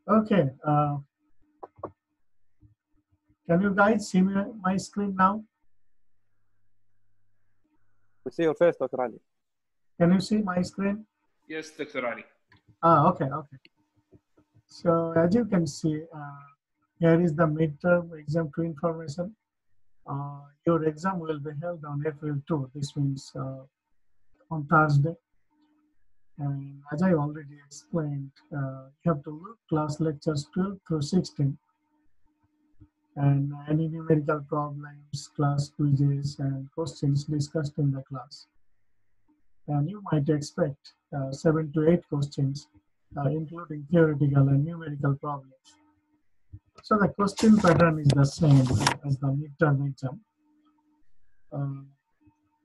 Okay. Can you guys see my screen now? We see your face, Dr. Ali. Can you see my screen? Yes, Dr. Ali. Okay. So as you can see, here is the midterm exam 2 information. Your exam will be held on April 2. This means on Thursday. And as I already explained, you have to look class lectures 12 through 16 and any numerical problems, class quizzes, and questions discussed in the class. And you might expect 7 to 8 questions, including theoretical and numerical problems. So the question pattern is the same as the midterm exam.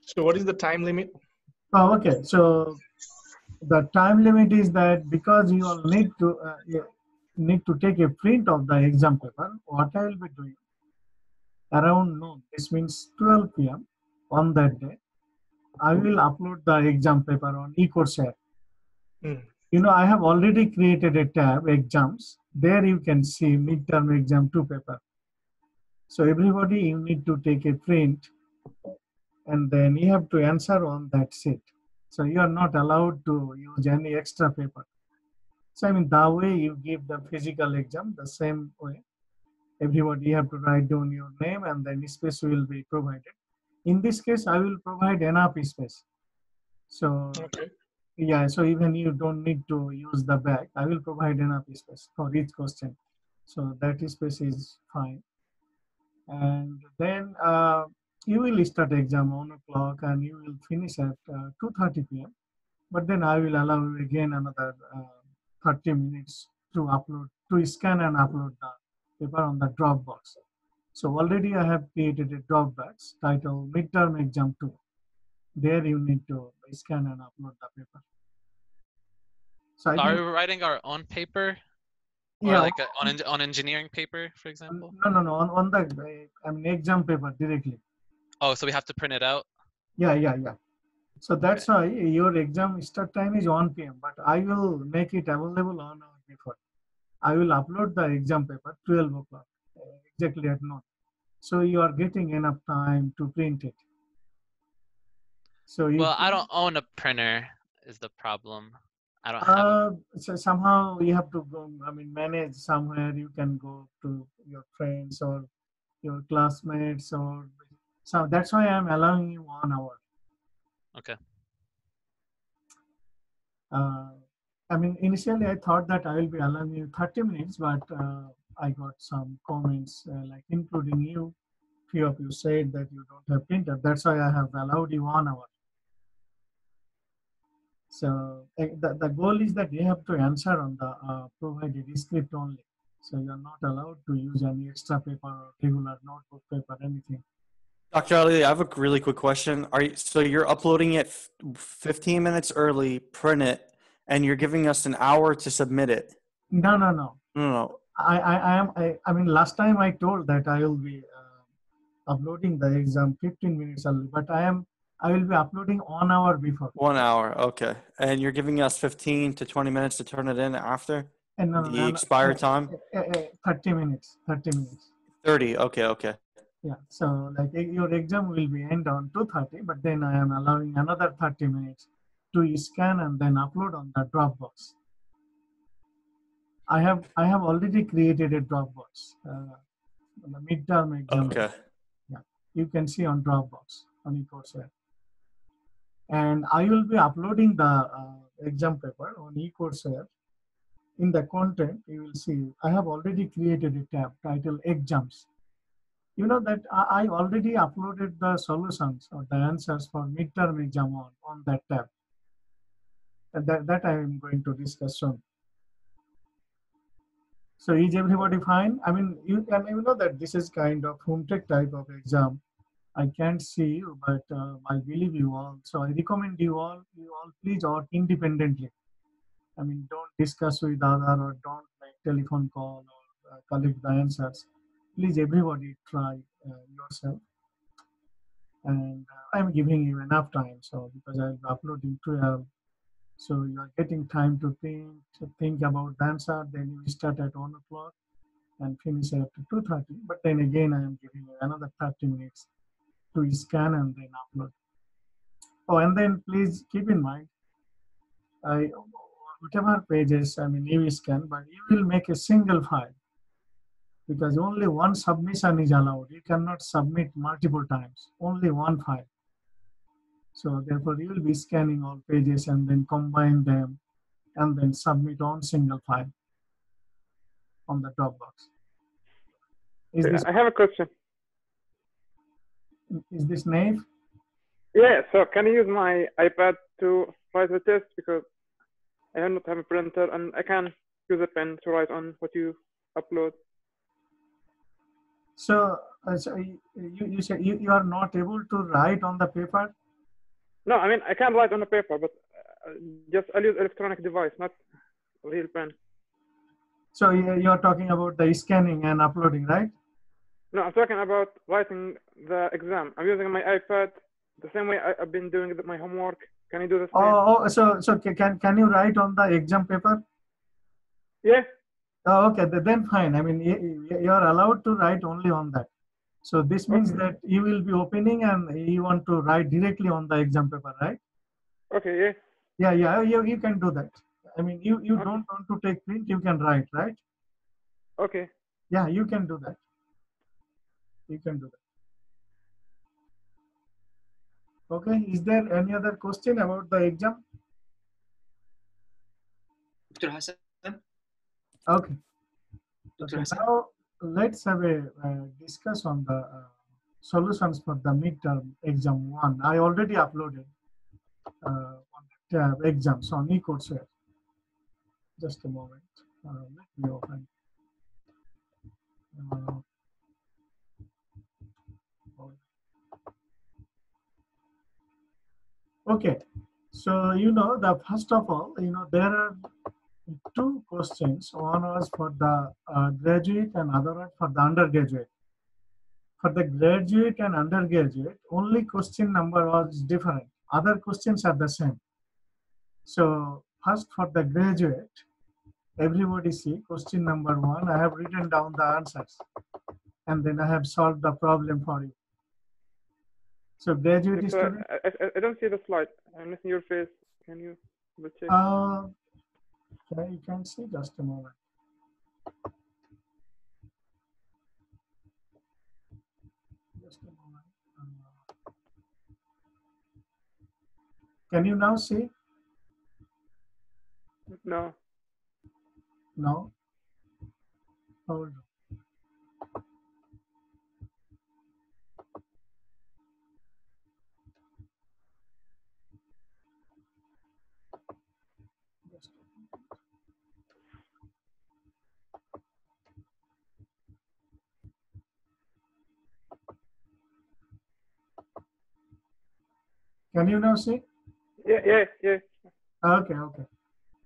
So what is the time limit? Okay. So the time limit is that because you all need to take a print of the exam paper, what I will be doing around noon, this means 12 p.m. on that day, I will upload the exam paper on eCourseWare. You know, I have already created a tab, exams. There you can see midterm exam 2 paper. So everybody, you need to take a print and then you have to answer on that sheet. So you are not allowed to use any extra paper. So I mean, the way you give the physical exam, the same way, everybody have to write down your name and then space will be provided. In this case, I will provide enough space. So Okay. yeah, so even you don't need to use the back, I will provide enough space for each question. So that space is fine. And then you will start exam 1 o'clock and you will finish at 2:30 p.m. But then I will allow you again another 30 minutes to scan and upload the paper on the Dropbox. So already I have created a Dropbox titled Midterm Exam 2. There you need to scan and upload the paper. So Are we writing our own paper? Or yeah, like on engineering paper, for example? No, on the exam paper directly. Oh, so we have to print it out? Yeah. So that's why your exam start time is 1 p.m. But I will make it available 1 hour before. I will upload the exam paper 12 o'clock, exactly at noon. So you are getting enough time to print it. So I don't own a printer is the problem. I don't have so somehow you have to go, manage somewhere. You can go to your friends or your classmates or so that's why I'm allowing you 1 hour. Okay. Initially I thought that I will be allowing you 30 minutes, but I got some comments, like including you. Few of you said that you don't have printer. That's why I have allowed you 1 hour. So the goal is that you have to answer on the provided script only. So you're not allowed to use any extra paper or regular notebook paper, anything. Dr. Ali, I have a really quick question. So you're uploading it 15 minutes early, print it, and you're giving us an hour to submit it? No. No. Last time I told that I will be uploading the exam 15 minutes early, but I will be uploading 1 hour before. 1 hour, okay. And you're giving us 15 to 20 minutes to turn it in after the expired time? 30 minutes. 30, okay. Yeah, so like your exam will be end on 2:30, but then I am allowing another 30 minutes to scan and then upload on the Dropbox. I have already created a Dropbox, the midterm exam. Okay. Yeah, you can see on Dropbox on eCourseWare. And I will be uploading the exam paper on eCourseWare. In the content, you will see I have already created a tab titled Exams. You know that I already uploaded the solutions or the answers for midterm exam on that tab. And that I am going to discuss soon. So is everybody fine? You know that this is kind of home tech type of exam. I can't see you, but I believe you all. So I recommend you all please work independently. Don't discuss with other or don't make telephone call or collect the answers. Please, everybody try yourself. And I'm giving you enough time. So because I'll be uploading 12 So you are getting time to think about the answer. Then you start at 1 o'clock and finish at 2:30. But then again, I am giving you another 30 minutes to scan and then upload. Oh, and then please keep in mind, whatever pages, I mean, you scan, but you will make a single file because only one submission is allowed. You cannot submit multiple times, only one file. So therefore, you will be scanning all pages and then combine them and then submit on single file on the Dropbox. I have a question. Is this Nave? Yeah, so can you use my iPad to write the test, because I do not have a printer and I can use a pen to write on what you upload. So, you say you are not able to write on the paper? No, I mean, I can write on the paper, but just I'll use electronic device, not real pen. So you are talking about the scanning and uploading, right? No, I'm talking about writing the exam. I'm using my iPad the same way I've been doing my homework. Can you do the same? Oh, so can you write on the exam paper? Yeah. Oh, okay, then fine. I mean, you are allowed to write only on that. So this means that you will be opening and you want to write directly on the exam paper, right? Okay, yeah. Yeah, you can do that. I mean, you don't want to take print, you can write, right? Okay. Yeah, you can do that. You can do that. Okay, is there any other question about the exam? Dr. Hassan? Okay. Dr. Okay, Hassan? now let's have a discuss on the solutions for the midterm exam 1. I already uploaded on the tab exams on eCourseware. Just a moment. Let me open. Okay, so the first of all, there are two questions. One was for the graduate and other one for the undergraduate. For the graduate and undergraduate, only question number was different. Other questions are the same. So first for the graduate, everybody see question number 1. I have written down the answers and then I have solved the problem for you. So graduate student. I don't see the slide. I'm missing your face. Can you check? You can see, just a moment. Just a moment. Can you now see? No. No. Hold on. Can you now see? Yeah. Okay.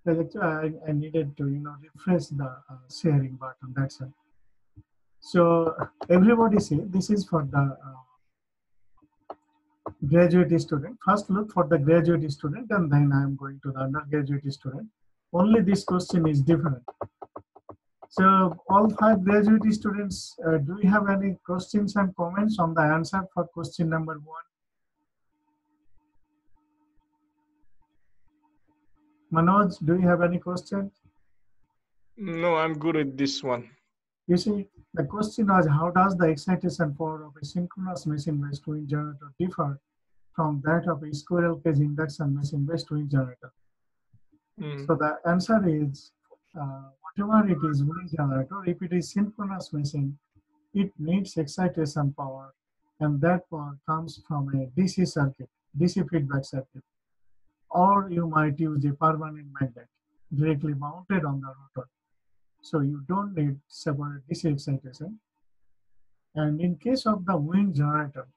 I needed to, refresh the sharing button. That's it. So everybody see, this is for the graduate student. First look for the graduate student and then I am going to the undergraduate student. Only this question is different. So all 5 graduate students, do you have any questions and comments on the answer for question number 1? Manoj, do you have any questions? No, I'm good at this one. You see, the question was, how does the excitation power of a synchronous machine-based wind generator differ from that of a squirrel cage induction machine-based wind generator? So the answer is, whatever it is wind generator, if it is synchronous machine, it needs excitation power, and that power comes from a DC circuit, DC feedback circuit. Or you might use a permanent magnet directly mounted on the rotor. So you don't need separate DC excitation. And in case of the wind generator,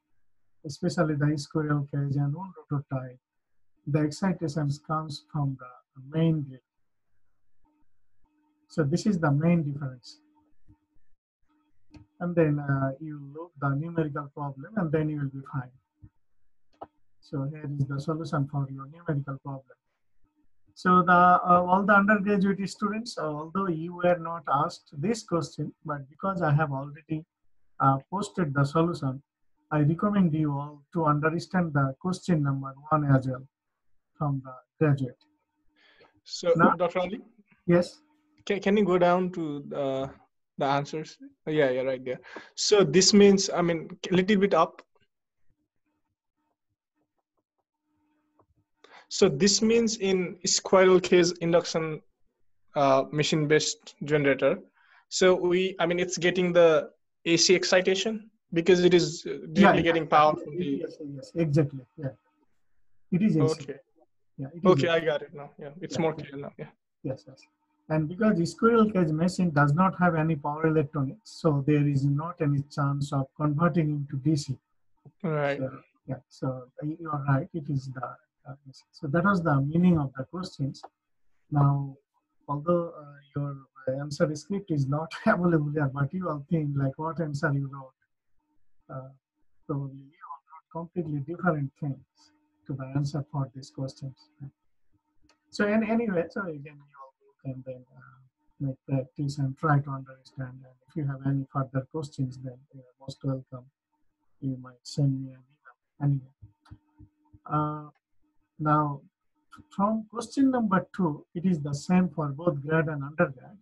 especially the squirrel cage and wound rotor type, the excitation comes from the main grid. So this is the main difference. And then you look the numerical problem and then you will be fine. So here is the solution for your numerical problem. So the all the undergraduate students, although you were not asked this question, but because I have already posted the solution, I recommend you all to understand the question number 1 as well from the graduate. So, Now, Dr. Ali, yes. can you go down to the answers? Yeah, right there. So this means, I mean, a little bit up. So this means in squirrel case induction machine-based generator. So I mean, it's getting the AC excitation because it is directly getting power from the. Yes, exactly. Yeah, it is AC. Okay. Yeah, it is Okay, AC. I got it now. Yeah, it's more clear now. Yeah. Yes. And because the squirrel cage machine does not have any power electronics, so there is not any chance of converting into DC. Right. So, yeah, so you are right. It is the so that was the meaning of the questions. Now, although your answer script is not available here, but you all think like what answer you wrote. Probably you all wrote completely different things to the answer for these questions. So anyway, so again, you all can then make practice and try to understand. And if you have any further questions, then you are most welcome. You might send me an email. Anyway, now from question number 2, it is the same for both grad and undergrad.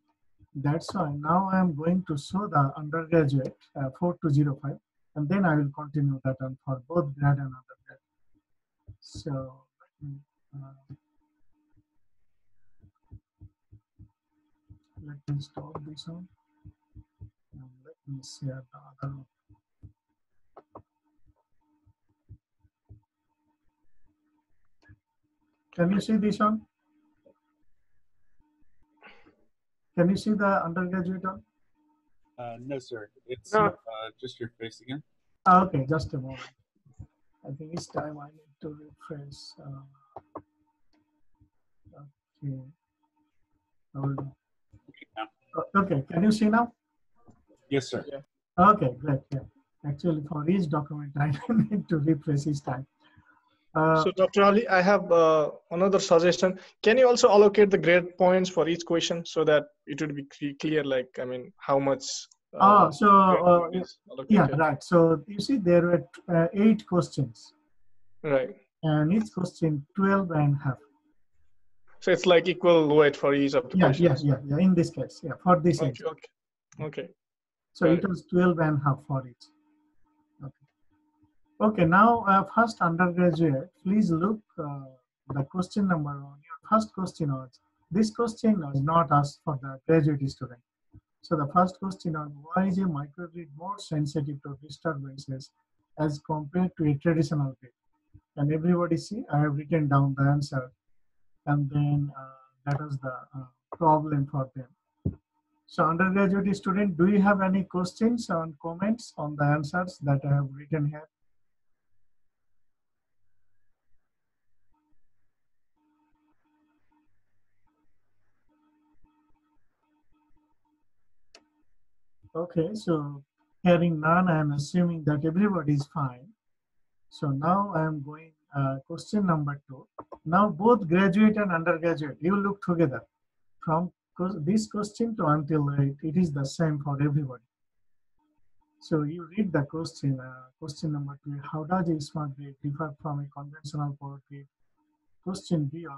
That's why now I am going to show the undergraduate 4205, and then I will continue that one for both grad and undergrad. So let me stop this one and let me share the other one. Can you see this one? Can you see the undergraduate one? No, sir. It's No. just your face again. Okay, just a moment. I think it's time I need to refresh. Okay. Hold on. Okay, can you see now? Yes, sir. Okay, great. Yeah. Actually, for each document, I need to refresh each time. So, Dr. Ali, I have another suggestion. Can you also allocate the grade points for each question so that it would be clear, like, I mean, how much yeah, right. So you see, there were 8 questions. Right. And each question 12.5. So it's like equal weight for each of the questions. Yeah. In this case, yeah, for this. Okay. So it was 12.5 for each. Okay, now first undergraduate, please look the question number on your first question was, this question was not asked for the graduate student. So the first question on why is a microgrid more sensitive to disturbances as compared to a traditional grid? And everybody see, I have written down the answer, and then that was the problem for them. So undergraduate student, do you have any questions or comments on the answers that I have written here? Okay, so hearing none, I am assuming that everybody is fine. So now I am going question number 2. Now both graduate and undergraduate, you look together. From this question to until it is the same for everybody. So you read the question, question number 2, how does a smart grid differ from a conventional power grid? Question B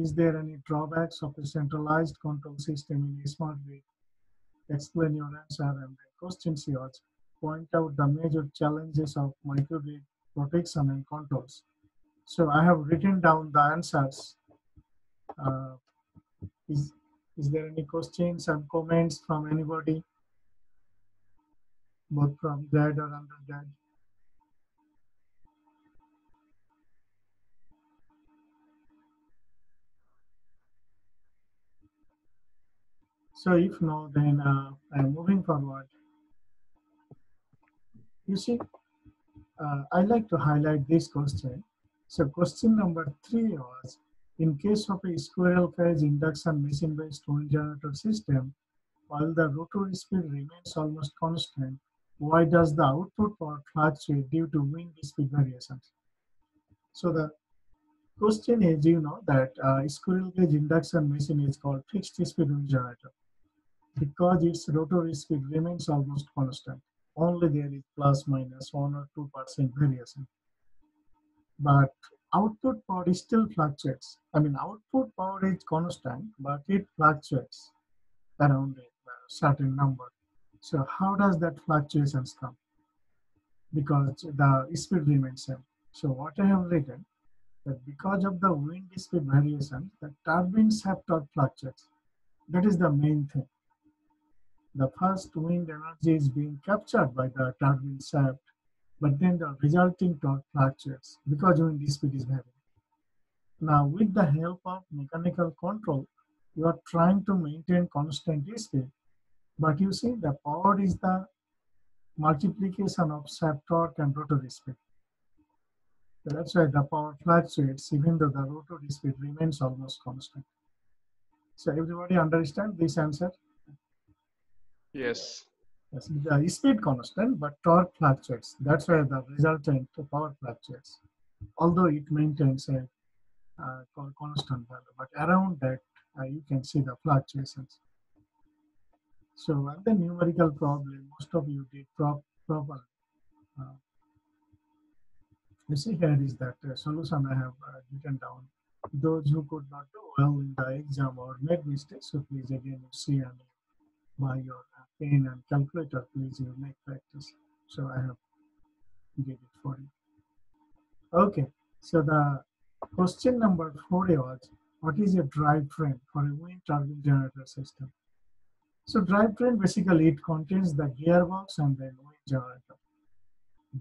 is there any drawbacks of a centralized control system in a smart grid? Explain your answer. And then question C point out the major challenges of microgrid protection and controls. So I have written down the answers. Is there any questions and comments from anybody, both from grad or undergrad? So if no, then I'm moving forward. You see, I like to highlight this question. So question number 3 was, in case of a squirrel cage induction machine-based wind generator system, while the rotor speed remains almost constant, why does the output power fluctuate due to wind speed variations? So the question is, you know that squirrel cage induction machine is called fixed speed wind generator because its rotary speed remains almost constant. Only there is plus minus 1 or 2% variation. But output power still fluctuates. I mean, output power is constant, but it fluctuates around a certain number. So how does that fluctuations come? Because the speed remains same. So what I have written, that because of the wind speed variation, the turbine shaft torque fluctuates. That is the main thing. The first wind energy is being captured by the turbine shaft, but then the resulting torque fluctuates because wind speed is varying. Now, with the help of mechanical control, you are trying to maintain constant speed, but you see the power is the multiplication of shaft torque and rotary speed. So that's why the power fluctuates even though the rotary speed remains almost constant. So everybody understand this answer? Yes. Yes, the speed constant, but torque fluctuates. That's why the resultant power fluctuates. Although it maintains a constant value, but around that you can see the fluctuations. So and the numerical problem, most of you did proper. You see here is that solution I have written down. Those who could not do well in the exam or made mistakes, so please again you see and by your pen and calculator, please you make practice. So I have did it for you. Okay, so the question number 4 was, what is a drivetrain for a wind turbine generator system? So drivetrain basically it contains the gearbox and then wind generator.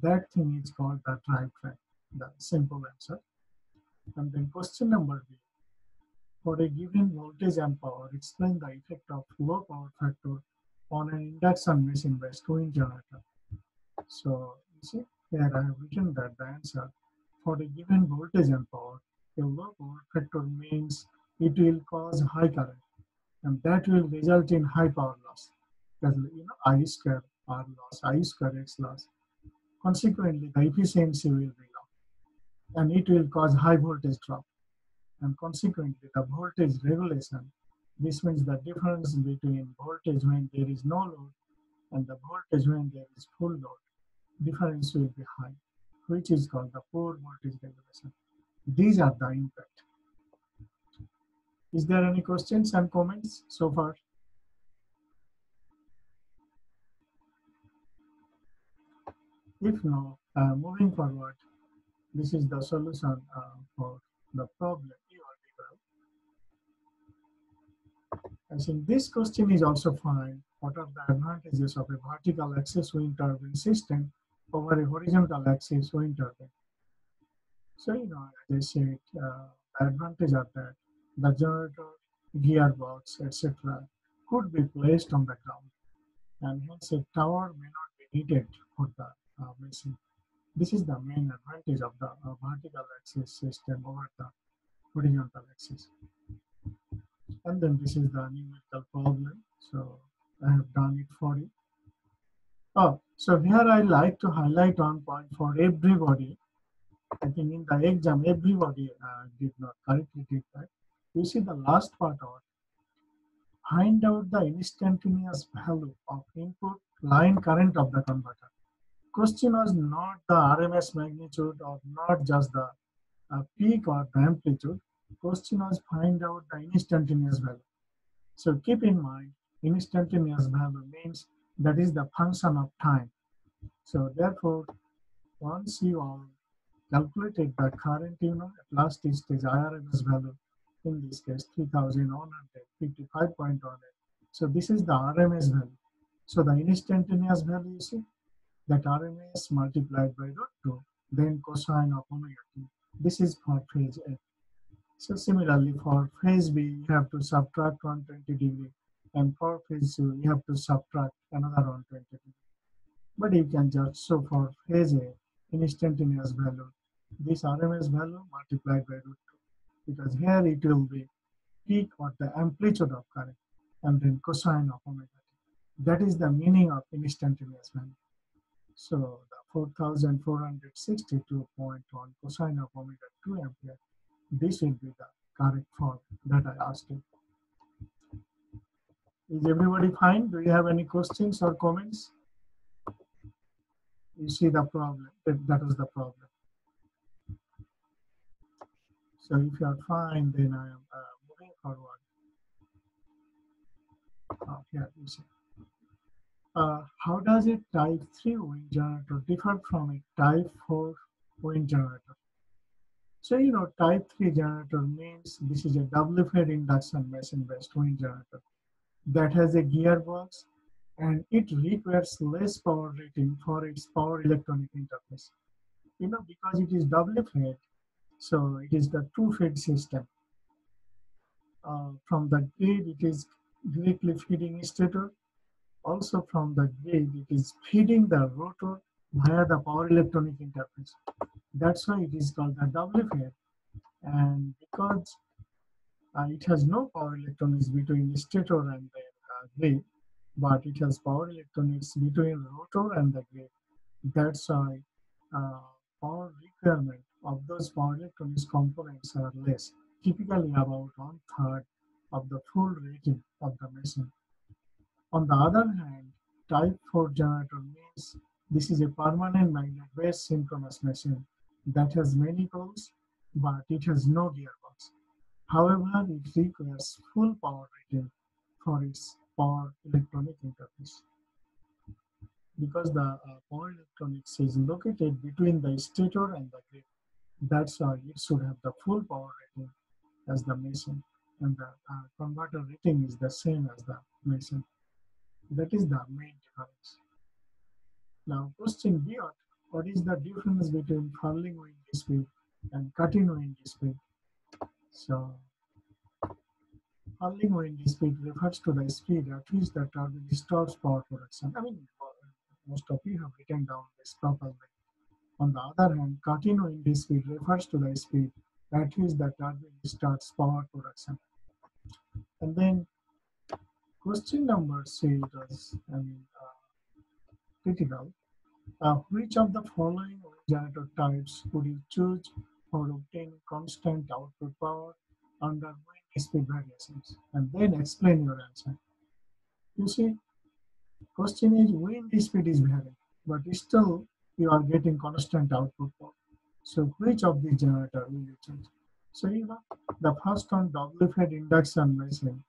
That thing is called the drivetrain. The simple answer. And then question number B. For a given voltage and power, explain the effect of low power factor on an induction machine based wind generator. So you see here I have written that the answer for a given voltage and power, a low power factor means it will cause high current, and that will result in high power loss. Because you know I square R loss, I square X loss. Consequently, the efficiency will be low, and it will cause high voltage drop. And consequently, the voltage regulation. This means the difference between voltage when there is no load and the voltage when there is full load. Difference will be high, which is called the poor voltage regulation. These are the impact. Is there any questions and comments so far? If no, moving forward, this is the solution for the problem you are given. I think this question is also fine. What are the advantages of a vertical axis wind turbine system over a horizontal axis wind turbine? So, you know, as I said, the advantage of that, the generator, gearbox, etc., could be placed on the ground, and hence a tower may not be needed for the machine. This is the main advantage of the vertical axis system over the horizontal axis. And then this is the numerical problem. So I have done it for you. Oh, so here I like to highlight one point for everybody. I think in the exam, everybody did not correctly did that. You see the last part of find out the instantaneous value of input line current of the converter. Question was not the RMS magnitude or not just the peak or the amplitude. Question was find out the instantaneous value. So keep in mind, instantaneous value means that is the function of time. So therefore, once you all calculated the current, you know, at last stage IRMS value, in this case 3155.18. So this is the RMS value. So the instantaneous value, you see, that RMS multiplied by √2, then cosine of omega t. This is for phase A. So similarly, for phase B, you have to subtract 120 degree, and for phase C, you have to subtract another 120 degree. But you can just show for phase A, instantaneous value, this RMS value multiplied by √2, because here it will be peak or the amplitude of current, and then cosine of omega t. That is the meaning of instantaneous value. So the 4462.1 cosine of omega 2 ampere This will be the correct form that I asked you. Is everybody fine? Do you have any questions or comments? You see the problem. That was the problem. So if you are fine, then I am moving forward. Here you see. How does a type 3 wind generator differ from a type 4 wind generator? So, you know, type 3 generator means this is a double-fed induction machine-based wind generator that has a gearbox, and it requires less power rating for its power electronic interface. You know, because it is double-fed, so it is the two-fed system. From the grid, it is directly feeding stator. Also from the grid, it is feeding the rotor via the power electronic interface. That's why it is called the double-fed. And because it has no power electronics between stator and the grid, but it has power electronics between rotor and the grid. That's why power requirement of those power electronics components are less, typically about 1/3 of the full rating of the machine. On the other hand, type 4 generator means this is a permanent magnet-based synchronous machine that has many poles, but it has no gearbox. However, it requires full power rating for its power electronic interface. Because the power electronics is located between the stator and the grid, that's why it should have the full power rating as the machine, and the converter rating is the same as the machine. That is the main difference. Now, question B, what is the difference between furling wind speed and cutting wind speed? So, furling wind speed refers to the speed at which the turbine stops power production. I mean, most of you have written down this properly. On the other hand, cutting wind speed refers to the speed at which the turbine starts power production. And then question number C was critical. Which of the following generator types would you choose for obtaining constant output power under wind speed variations? And then explain your answer. You see, question is wind speed is varying, but still you are getting constant output power. So which of the generator will you choose? So you know, the first one, double-fed induction machine,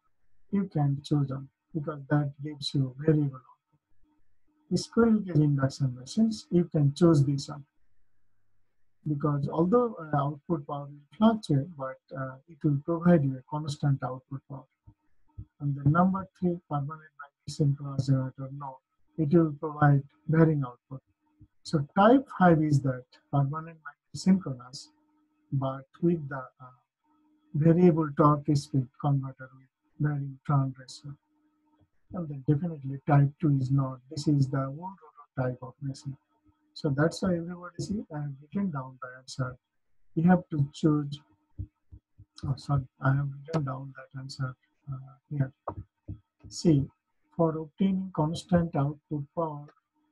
you can choose them because that gives you variable output. Squirrel cage induction machines, you can choose this one because although output power will fluctuate, but it will provide you a constant output power. And the number 3, permanent magnet synchronous generator, no, it will provide varying output. So type 5 is that permanent magnet synchronous, but with the variable torque speed converter with varying turn ratio. And then definitely type 2 is not. This is the one rotor type of machine. So that's why everybody see I have written down the answer. You have to choose. Oh, sorry, I have written down that answer here. See, for obtaining constant output power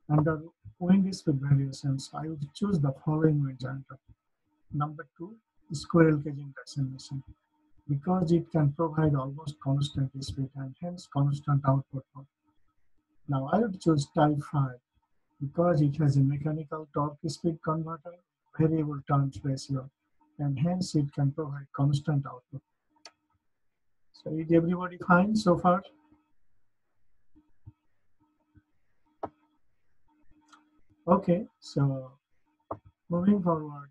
under wind speed variations, I would choose the following wind generator. Number 2, squirrel cage induction machine, because it can provide almost constant speed and hence constant output power. Now I would choose type 5 because it has a mechanical torque speed converter, variable turns ratio, and hence it can provide constant output. So is everybody fine so far? Okay, so moving forward,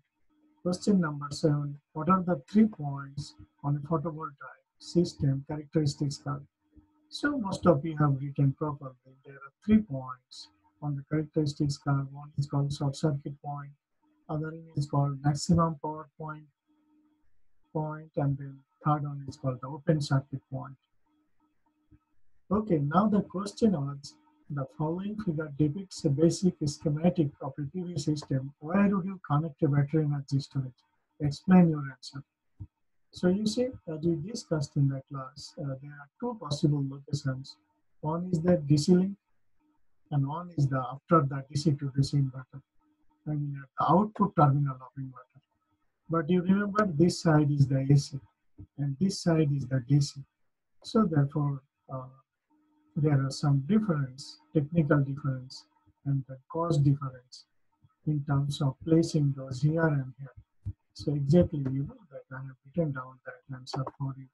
question number 7. What are the 3 points on a photovoltaic system characteristics curve? So most of you have written properly. There are 3 points on the characteristics curve. One is called short circuit point, other one is called maximum power point, and then third one is called the open circuit point. Okay, now the question was, the following figure depicts a basic schematic of a PV system. Where would you connect a battery energy storage? Explain your answer. So you see, as we discussed in the class, there are 2 possible locations. One is the DC link, and one is after the DC to DC inverter. I mean, at the output terminal of inverter. But you remember this side is the AC and this side is the DC. So therefore, there are some difference, technical difference, and the cost difference in terms of placing those here and here. So exactly, you know, that I have written down that answer for you.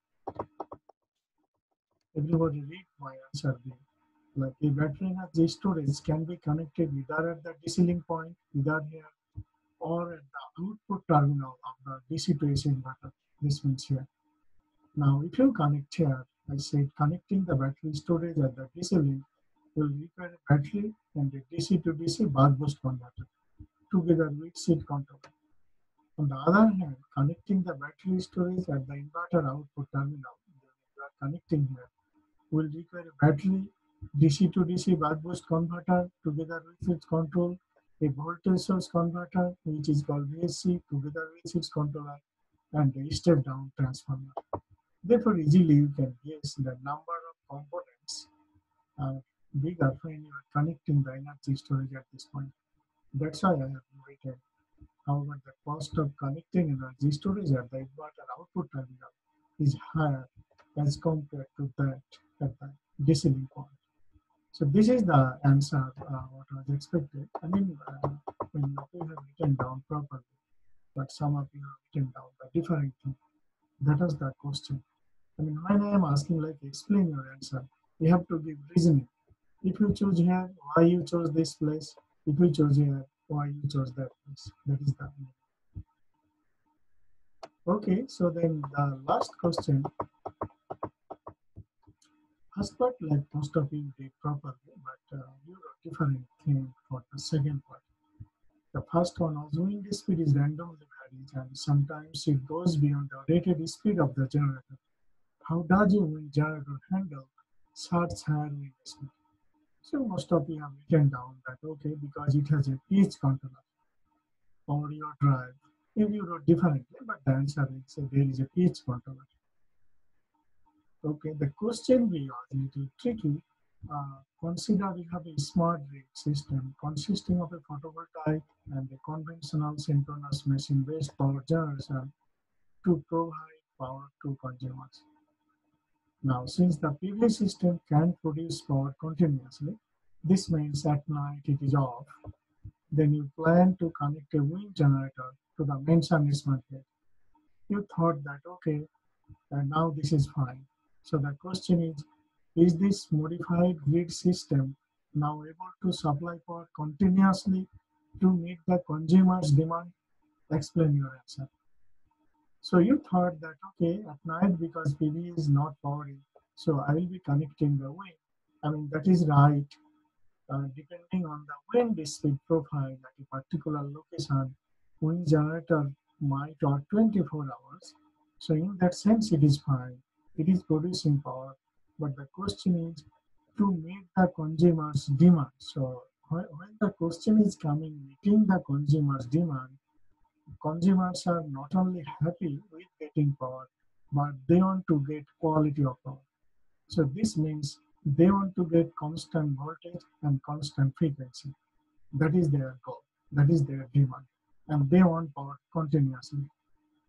Everybody read my answer there. Like a battery energy storage can be connected either at the DC link point, either here, or at the output terminal of the DC to AC inverter. This means here. Now, if you connect here, I said connecting the battery storage at the DC link will require a battery and a DC to DC buck boost converter together with seed controller. On the other hand, connecting the battery storage at the inverter output terminal you are connecting here will require a battery, DC to DC buck boost converter together with its control, a voltage source converter which is called VSC together with its controller, and a step down transformer. Therefore, easily you can guess the number of components are bigger when you are connecting the energy storage at this point. That's why I have written. However, the cost of connecting energy storage at the inverter output terminal is higher as compared to that at the DC link point. So this is the answer what was expected. I mean, when you have written down properly, but some of you have written down the different thing. That was the question. I mean, when I am asking, like, explain your answer, you have to give reasoning. If you choose here, why you chose this place? If you chose here, why you chose that place? That is the. Okay, so then the last question. First part, like most of you did properly, but you wrote different thing for the second part. The first one, assuming the speed is randomly varies and sometimes it goes beyond the rated speed of the generator. How does your wind generator handle such higher wind speed? So most of you have written down that, okay, because it has a pitch controller or your drive. If you wrote differently, but the answer is there is a pitch controller. Okay, the question was a little tricky. Consider we have a smart grid system consisting of a photovoltaic and a conventional synchronous machine-based power generation to provide power to consumers. Now, since the PV system can produce power continuously, this means at night it is off. Then you plan to connect a wind generator to the main smart grid. You thought that, okay, and now this is fine. So the question is this modified grid system now able to supply power continuously to meet the consumer's demand? Explain your answer. So you thought that, okay, at night because PV is not powering, so I will be connecting the wind. I mean, that is right. Depending on the wind speed profile at a particular location, wind generator might work 24 hours. So in that sense, it is fine. It is producing power. But the question is to meet the consumer's demand. So when the question is coming, meeting the consumer's demand, consumers are not only happy with getting power, but they want to get quality of power. So this means they want to get constant voltage and constant frequency. That is their goal. That is their demand. And they want power continuously.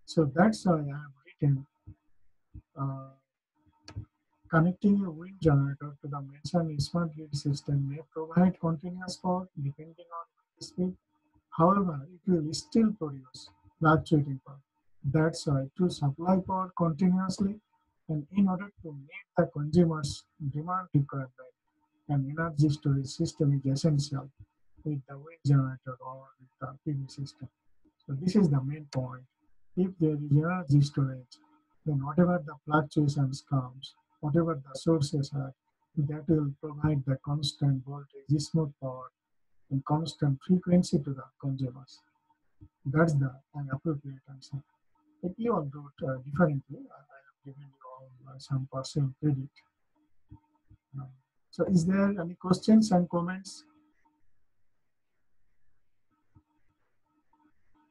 So that's why I have written connecting a wind generator to the mentioned smart grid system may provide continuous power depending on wind speed. However, it will still produce fluctuating power. That's why to supply power continuously and in order to meet the consumer's demand requirement, an energy storage system is essential with the wind generator or with the PV system. So this is the main point. If there is energy storage, then whatever the fluctuations comes, whatever the sources are, that will provide the constant voltage, smooth power, and constant frequency to the consumers. That's the an appropriate answer. If you all wrote differently, I have given you all some partial credit. So is there any questions and comments?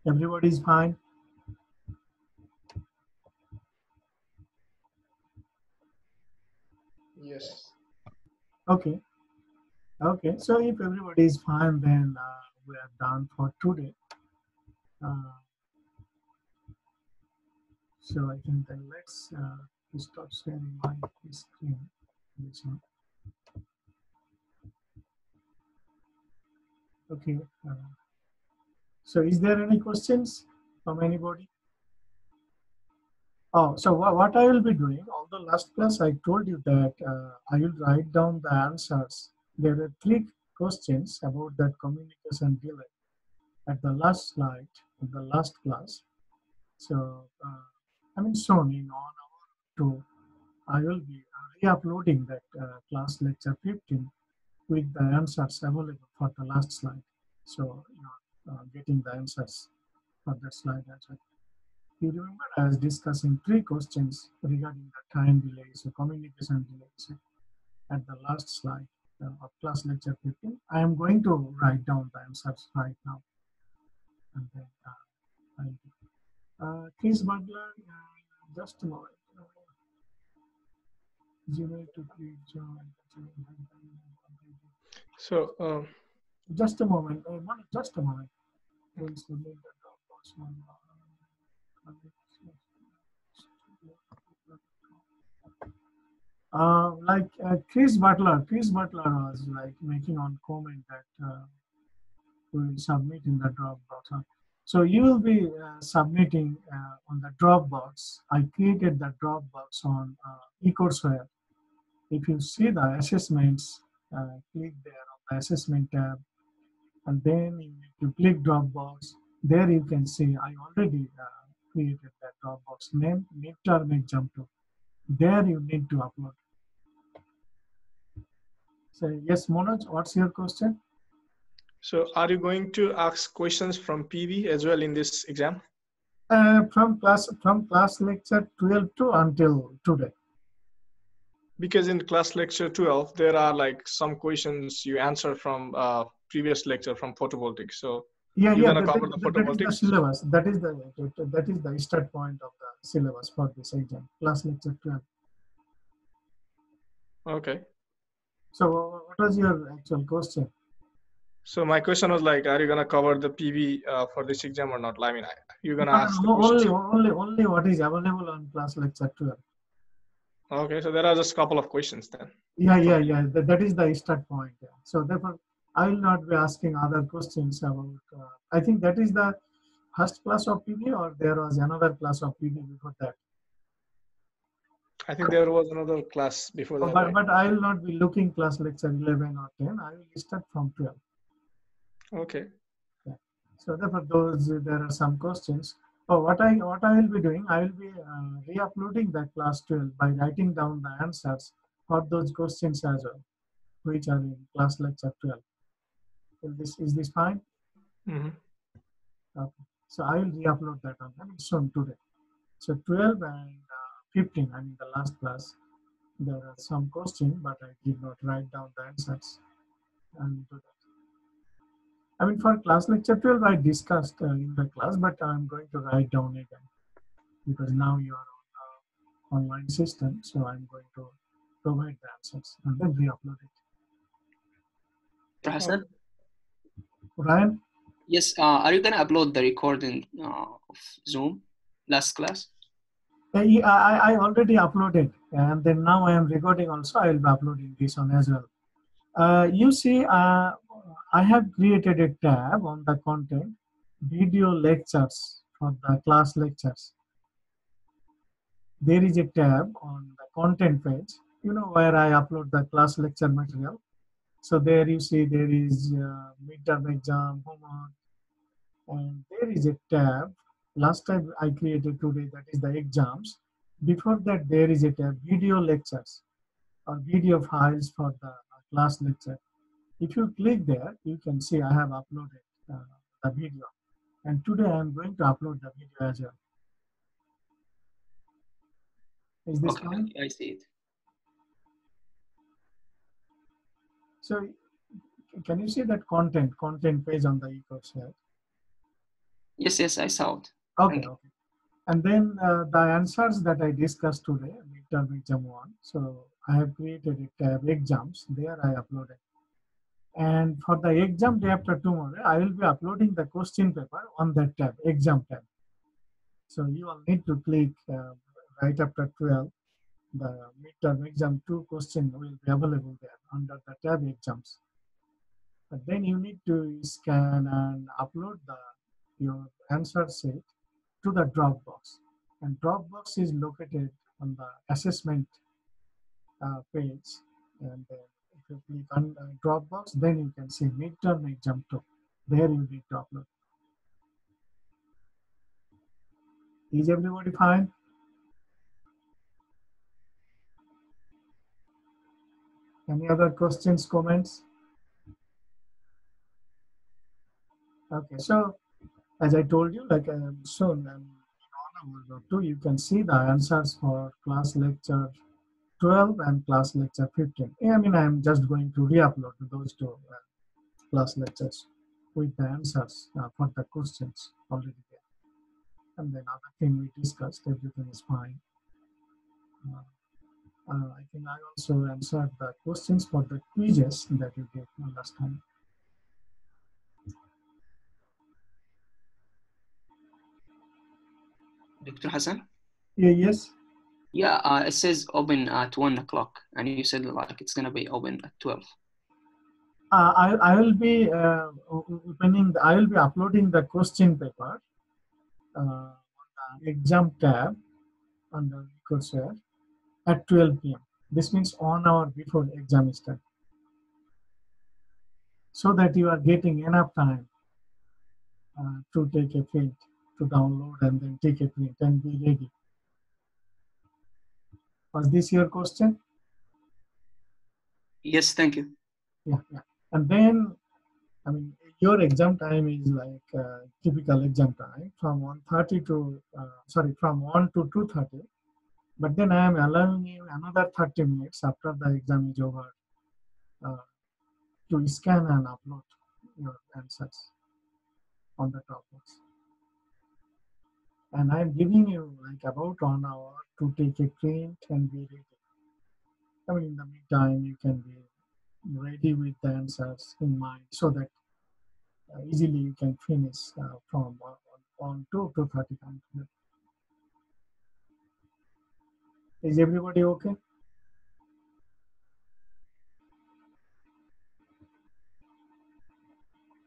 Everybody is fine? Yes. Okay. Okay. So if everybody is fine, then we are done for today. So I think then let's stop sharing my screen. This one. Okay. So is there any questions from anybody? Oh, so what I will be doing, although last class I told you that I will write down the answers. There are 3 questions about that communication delay at the last slide of the last class. So I mean soon in 1 hour or 2, I will be re-uploading that class lecture 15 with the answers available for the last slide. So you're getting the answers for that slide as well. You remember I was discussing 3 questions regarding the time delays, communication delays at the last slide of class lecture 15. I am going to write down the answers right now. And then Chris Butler, just a moment. So just a moment. Just a moment. Chris Butler was like making on comment that we will submit in the Dropbox. So you will be submitting on the Dropbox. I created the Dropbox on eCourseware. If you see the assessments, click there on the assessment tab, and then you need to click Dropbox. There you can see I already created that Dropbox name, midterm exam 2. There you need to upload. So yes, Manoj, what's your question? So are you going to ask questions from PV as well in this exam? From class lecture 12 to until today. Because in class lecture 12, there are like some questions you answer from previous lecture from photovoltaics. So you're gonna cover the photovoltaics. That is the syllabus. That is the start point of the syllabus for this exam, class lecture 12. Okay. So what was your actual question? So my question was like, are you gonna cover the PV for this exam or not? I mean, you're gonna ask the only what is available on class lecture 12. Okay, so there are just a couple of questions then. Yeah. That is the start point. Yeah. So therefore, I will not be asking other questions about. I think that is the first class of PV, or there was another class of PV before that. I think there was another class before that. But I will not be looking class lecture 11 or 10. I will start from 12. Okay. Yeah. So therefore, there are some questions. Oh, what I will be doing, I will be re-uploading that class 12 by writing down the answers for those questions as well, which are in class lecture 12. Is this fine? Mm-hmm. Okay. So I will re-upload that on soon today. So 12 and 15, I mean the last class, there are some questions, but I did not write down the answers. And do that. I mean, for class lecture 12, I discussed in the class, but I'm going to write down again because now you are on online system. So I'm going to provide the answers and then re-upload it. Hassan? Ryan? Yes, are you going to upload the recording of Zoom last class? I already uploaded, and then now I am recording also. I will be uploading this one as well. You see, I have created a tab on the content, video lectures for the class lectures. There is a tab on the content page, where I upload the class lecture material. So there you see there is midterm exam, homework, and there is a tab. Last time I created today, that is the exams. Before that, there is a tab, video lectures or video files for the class lecture. If you click there, you can see I have uploaded the video. And today I am going to upload the video as well. Is this fine? I see it. So can you see that content page on the eCourseware? Yes, I saw it. Okay. And then the answers that I discussed today, midterm exam 1. So I have created a tab, exams. There I uploaded. And for the exam day after tomorrow, I will be uploading the question paper on that tab, exam tab. So you will need to click right after 12. The midterm exam 2 question will be available there under the tab exams. But then you need to scan and upload your answer sheet to the Dropbox. And Dropbox is located on the assessment page. And then if you click on Dropbox, then you can see midterm exam 2. There you need to upload. Is everybody fine? Any other questions, comments? Okay, so as I told you, like soon in 1 hour or 2, you can see the answers for class lecture 12 and class lecture 15. I mean, I'm just going to re-upload those two class lectures with the answers for the questions already there. And then other thing we discussed, everything is fine. I think I also answered the questions for the quizzes that you gave last time. Dr. Hassan? Yeah, yes. Yeah, it says open at 1 o'clock, and you said like it's gonna be open at 12. I will be I will be uploading the question paper on the exam tab on the Coursera at 12 p.m. This means 1 hour before exam start, so that you are getting enough time to take a print, to download and then take a print and be ready. Was this your question? Yes, thank you. Yeah. And then, I mean, your exam time is like typical exam time from 1:30 to, from 1 to 2:30. But then I am allowing you another 30 minutes after the exam is over to scan and upload your answers on the Dropbox. And I'm giving you like about 1 hour to take a print and be ready. I mean, in the meantime, you can be ready with the answers in mind so that easily you can finish from 1 to 2:30 time. Is everybody okay?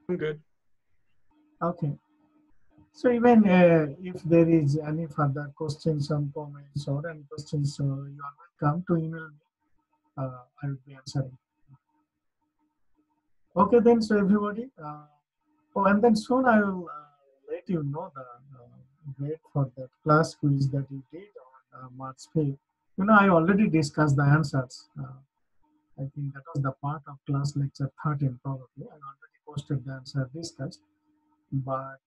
I'm good. Okay. So even if there is any further questions and comments or any questions, you are welcome to email me. I will be answering. Okay then, so everybody. And then soon I will let you know the date for that class quiz that you did on March 5th. You know, I already discussed the answers. I think that was the part of class lecture 13 probably. I already posted the answer discussed. But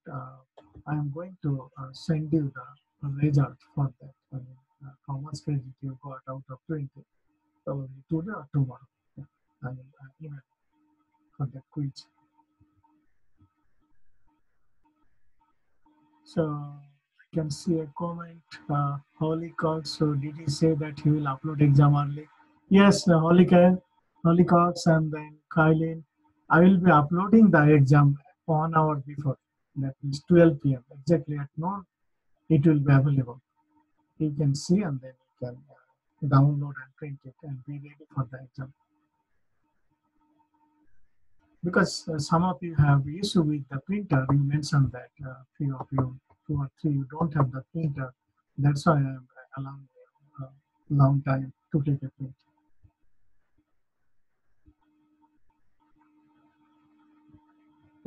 I am going to send you the result for that. I mean, how much credit you got out of 20, probably today or tomorrow. Yeah. I will email for that quiz. So I can see a comment. Holy Cox, so did he say that he will upload exam early? Yes, Holy Cox and then Kylin. I will be uploading the exam 1 hour before. That means 12 p.m. exactly at noon. It will be available. You can see and then you can download and print it and be ready for the exam. Because some of you have issue with the printer, you mentioned that few of you, 2 or 3, you don't have the printer. That's why I'm allowing a long time to take a print.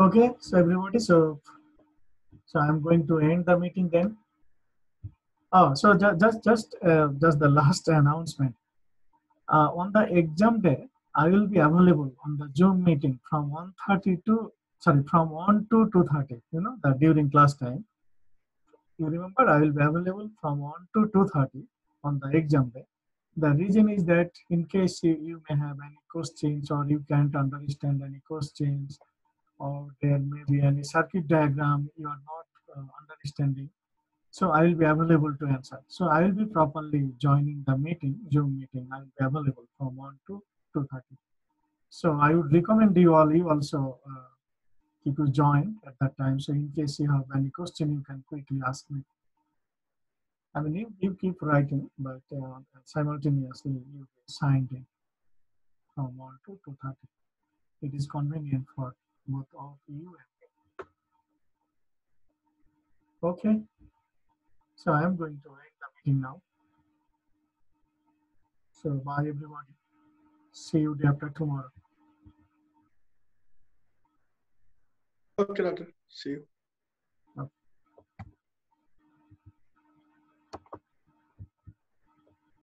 Okay, so everybody, so I'm going to end the meeting then. Oh, so just the last announcement. On the exam day, I will be available on the Zoom meeting from 1:30 to from 1 to 2:30. You know, that during class time. You remember, I will be available from 1 to 2:30 on the exam day. The reason is that in case you may have any questions or you can't understand any questions, or there may be any circuit diagram you are not understanding. So I will be available to answer. So I will be properly joining the meeting, Zoom meeting. I will be available from 1 to 2:30. So I would recommend you also keep you join at that time. So in case you have any question, you can quickly ask me. I mean, you keep writing, but simultaneously you signed in from 1 to 2:30. It is convenient for both of you and me. Okay. So I am going to end the meeting now. So bye everybody. See you day after tomorrow. Okay, doctor. See you.